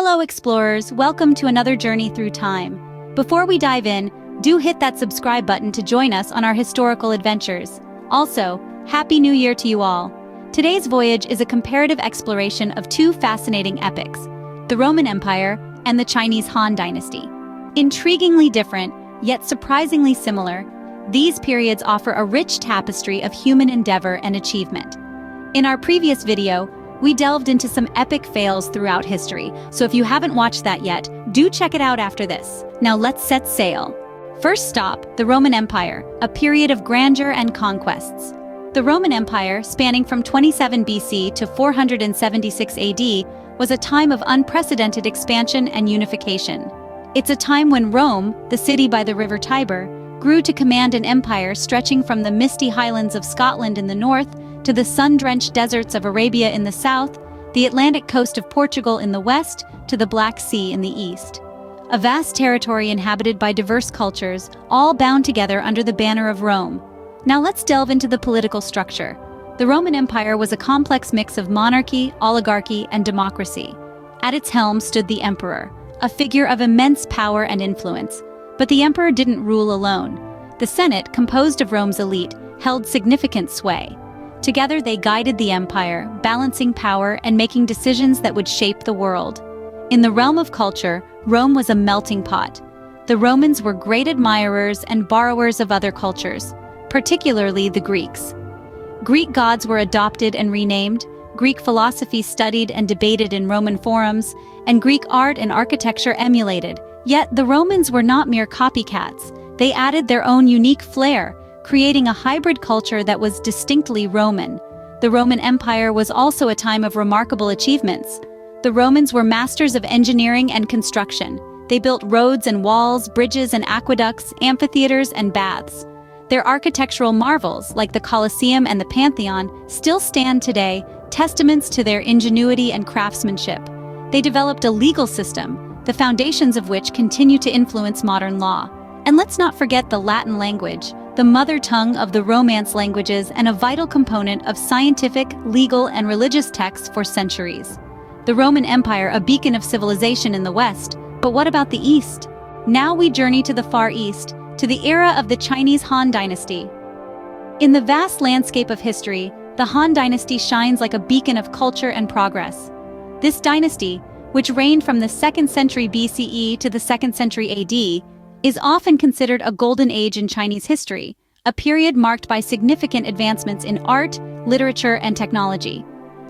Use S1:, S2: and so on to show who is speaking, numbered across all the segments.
S1: Hello explorers, welcome to another journey through time. Before we dive in, do hit that subscribe button to join us on our historical adventures. Also, Happy New Year to you all. Today's voyage is a comparative exploration of two fascinating epics, the Roman Empire and the Chinese Han Dynasty. Intriguingly different, yet surprisingly similar, these periods offer a rich tapestry of human endeavor and achievement. In our previous video, we delved into some epic fails throughout history, so if you haven't watched that yet, do check it out after this. Now let's set sail. First stop, the Roman Empire, a period of grandeur and conquests. The Roman Empire, spanning from 27 BC to 476 AD, was a time of unprecedented expansion and unification. It's a time when Rome, the city by the river Tiber, grew to command an empire stretching from the misty highlands of Scotland in the north to the sun-drenched deserts of Arabia in the south, the Atlantic coast of Portugal in the west, to the Black Sea in the east. A vast territory inhabited by diverse cultures, all bound together under the banner of Rome. Now let's delve into the political structure. The Roman Empire was a complex mix of monarchy, oligarchy, and democracy. At its helm stood the emperor, a figure of immense power and influence. But the emperor didn't rule alone. The Senate, composed of Rome's elite, held significant sway. Together they guided the empire, balancing power and making decisions that would shape the world. In the realm of culture, Rome was a melting pot. The Romans were great admirers and borrowers of other cultures, particularly the Greeks. Greek gods were adopted and renamed, Greek philosophy studied and debated in Roman forums, and Greek art and architecture emulated. Yet the Romans were not mere copycats. They added their own unique flair, creating a hybrid culture that was distinctly Roman. The Roman Empire was also a time of remarkable achievements. The Romans were masters of engineering and construction. They built roads and walls, bridges and aqueducts, amphitheaters and baths. Their architectural marvels, like the Colosseum and the Pantheon, still stand today, testaments to their ingenuity and craftsmanship. They developed a legal system, the foundations of which continue to influence modern law. And let's not forget the Latin language, the mother tongue of the Romance languages and a vital component of scientific, legal, and religious texts for centuries. The Roman Empire, a beacon of civilization in the West, but what about the East? Now we journey to the Far East, to the era of the Chinese Han Dynasty. In the vast landscape of history, the Han Dynasty shines like a beacon of culture and progress. This dynasty, which reigned from the 2nd century BCE to the 2nd century AD, is often considered a golden age in Chinese history, a period marked by significant advancements in art, literature, and technology.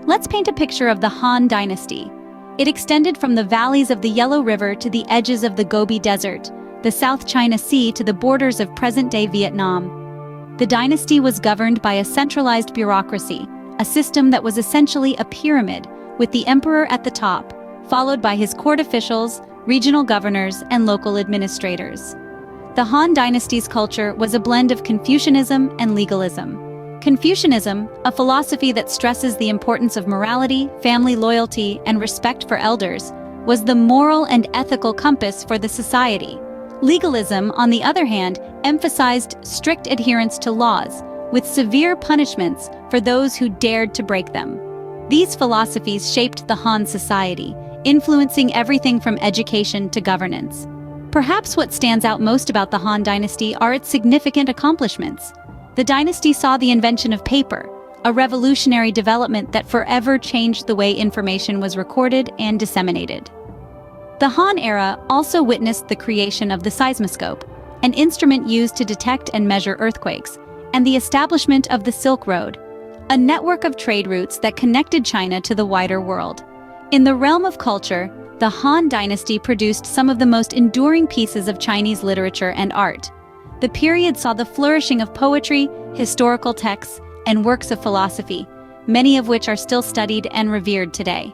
S1: Let's paint a picture of the Han Dynasty. It extended from the valleys of the Yellow River to the edges of the Gobi Desert, the South China Sea to the borders of present-day Vietnam. The dynasty was governed by a centralized bureaucracy, a system that was essentially a pyramid, with the emperor at the top, followed by his court officials, regional governors, and local administrators. The Han Dynasty's culture was a blend of Confucianism and legalism. Confucianism, a philosophy that stresses the importance of morality, family loyalty, and respect for elders, was the moral and ethical compass for the society. Legalism, on the other hand, emphasized strict adherence to laws, with severe punishments for those who dared to break them. These philosophies shaped the Han society, influencing everything from education to governance. Perhaps what stands out most about the Han Dynasty are its significant accomplishments. The dynasty saw the invention of paper, a revolutionary development that forever changed the way information was recorded and disseminated. The Han era also witnessed the creation of the seismoscope, an instrument used to detect and measure earthquakes, and the establishment of the Silk Road, a network of trade routes that connected China to the wider world. In the realm of culture, the Han Dynasty produced some of the most enduring pieces of Chinese literature and art. The period saw the flourishing of poetry, historical texts, and works of philosophy, many of which are still studied and revered today.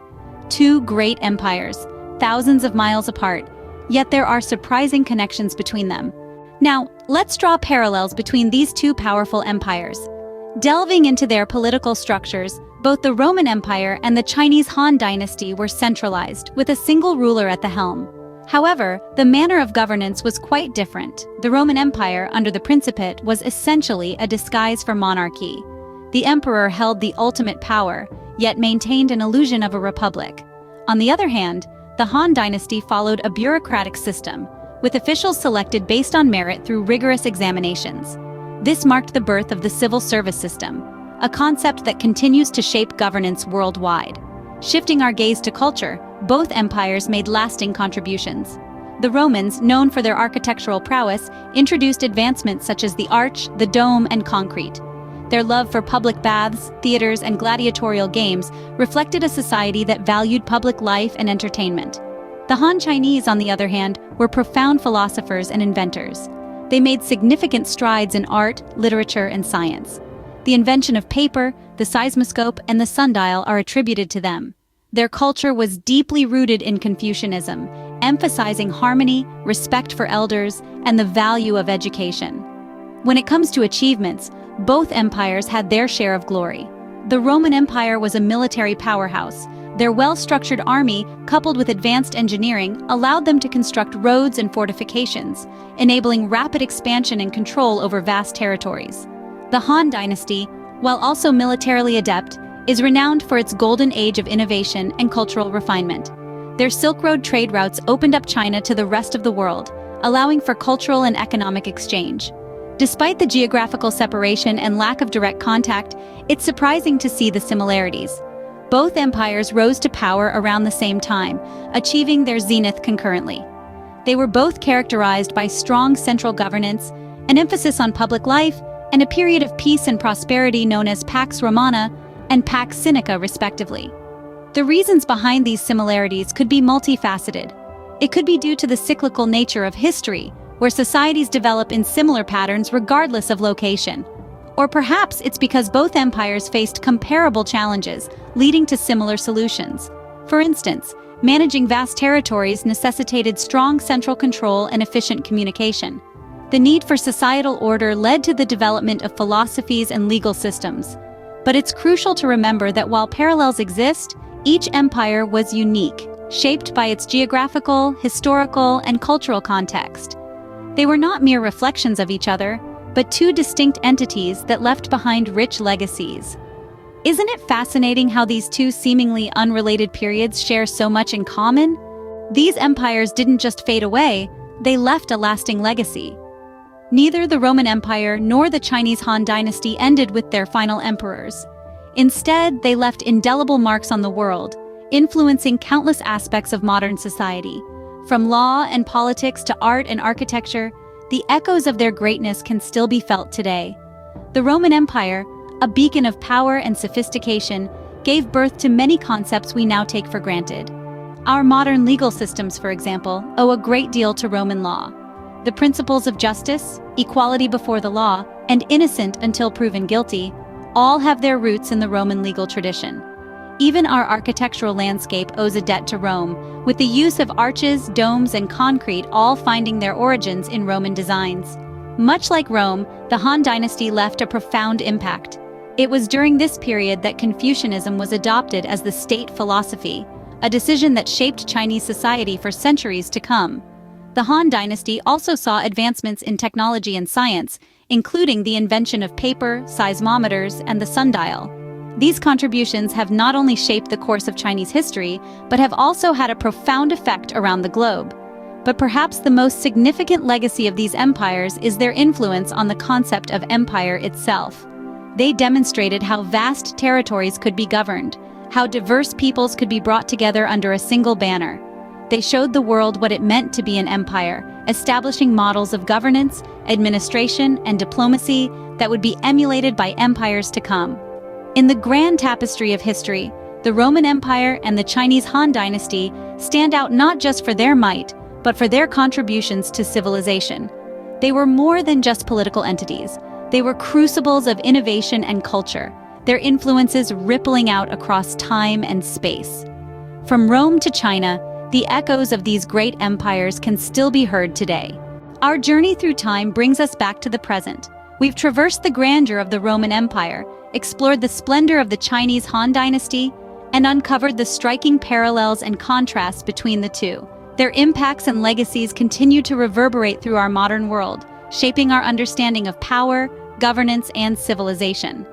S1: Two great empires, thousands of miles apart, yet there are surprising connections between them. Now, let's draw parallels between these two powerful empires. Delving into their political structures, both the Roman Empire and the Chinese Han Dynasty were centralized, with a single ruler at the helm. However, the manner of governance was quite different. The Roman Empire, under the Principate, was essentially a disguise for monarchy. The emperor held the ultimate power, yet maintained an illusion of a republic. On the other hand, the Han Dynasty followed a bureaucratic system, with officials selected based on merit through rigorous examinations. This marked the birth of the civil service system, a concept that continues to shape governance worldwide. Shifting our gaze to culture, both empires made lasting contributions. The Romans, known for their architectural prowess, introduced advancements such as the arch, the dome, and concrete. Their love for public baths, theaters, and gladiatorial games reflected a society that valued public life and entertainment. The Han Chinese, on the other hand, were profound philosophers and inventors. They made significant strides in art, literature, and science. The invention of paper, the seismoscope, and the sundial are attributed to them. Their culture was deeply rooted in Confucianism, emphasizing harmony, respect for elders, and the value of education. When it comes to achievements, both empires had their share of glory. The Roman Empire was a military powerhouse. Their well-structured army, coupled with advanced engineering, allowed them to construct roads and fortifications, enabling rapid expansion and control over vast territories. The Han Dynasty, while also militarily adept, is renowned for its golden age of innovation and cultural refinement. Their Silk Road trade routes opened up China to the rest of the world, allowing for cultural and economic exchange. Despite the geographical separation and lack of direct contact, it's surprising to see the similarities. Both empires rose to power around the same time, achieving their zenith concurrently. They were both characterized by strong central governance, an emphasis on public life, and a period of peace and prosperity known as Pax Romana and Pax Sinica, respectively. The reasons behind these similarities could be multifaceted. It could be due to the cyclical nature of history, where societies develop in similar patterns regardless of location. Or perhaps it's because both empires faced comparable challenges, leading to similar solutions. For instance, managing vast territories necessitated strong central control and efficient communication. The need for societal order led to the development of philosophies and legal systems. But it's crucial to remember that while parallels exist, each empire was unique, shaped by its geographical, historical, and cultural context. They were not mere reflections of each other, but two distinct entities that left behind rich legacies. Isn't it fascinating how these two seemingly unrelated periods share so much in common? These empires didn't just fade away, they left a lasting legacy. Neither the Roman Empire nor the Chinese Han Dynasty ended with their final emperors. Instead, they left indelible marks on the world, influencing countless aspects of modern society. From law and politics to art and architecture, the echoes of their greatness can still be felt today. The Roman Empire, a beacon of power and sophistication, gave birth to many concepts we now take for granted. Our modern legal systems, for example, owe a great deal to Roman law. The principles of justice, equality before the law, and innocent until proven guilty, all have their roots in the Roman legal tradition. Even our architectural landscape owes a debt to Rome, with the use of arches, domes, and concrete all finding their origins in Roman designs. Much like Rome, the Han Dynasty left a profound impact. It was during this period that Confucianism was adopted as the state philosophy, a decision that shaped Chinese society for centuries to come. The Han Dynasty also saw advancements in technology and science, including the invention of paper, seismometers, and the sundial. These contributions have not only shaped the course of Chinese history, but have also had a profound effect around the globe. But perhaps the most significant legacy of these empires is their influence on the concept of empire itself. They demonstrated how vast territories could be governed, how diverse peoples could be brought together under a single banner. They showed the world what it meant to be an empire, establishing models of governance, administration, and diplomacy that would be emulated by empires to come. In the grand tapestry of history, the Roman Empire and the Chinese Han Dynasty stand out not just for their might, but for their contributions to civilization. They were more than just political entities. They were crucibles of innovation and culture, their influences rippling out across time and space. From Rome to China, the echoes of these great empires can still be heard today. Our journey through time brings us back to the present. We've traversed the grandeur of the Roman Empire, explored the splendor of the Chinese Han Dynasty, and uncovered the striking parallels and contrasts between the two. Their impacts and legacies continue to reverberate through our modern world, shaping our understanding of power, governance, and civilization.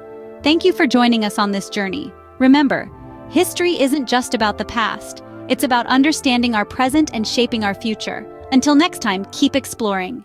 S1: Thank you for joining us on this journey. Remember, history isn't just about the past. It's about understanding our present and shaping our future. Until next time, keep exploring.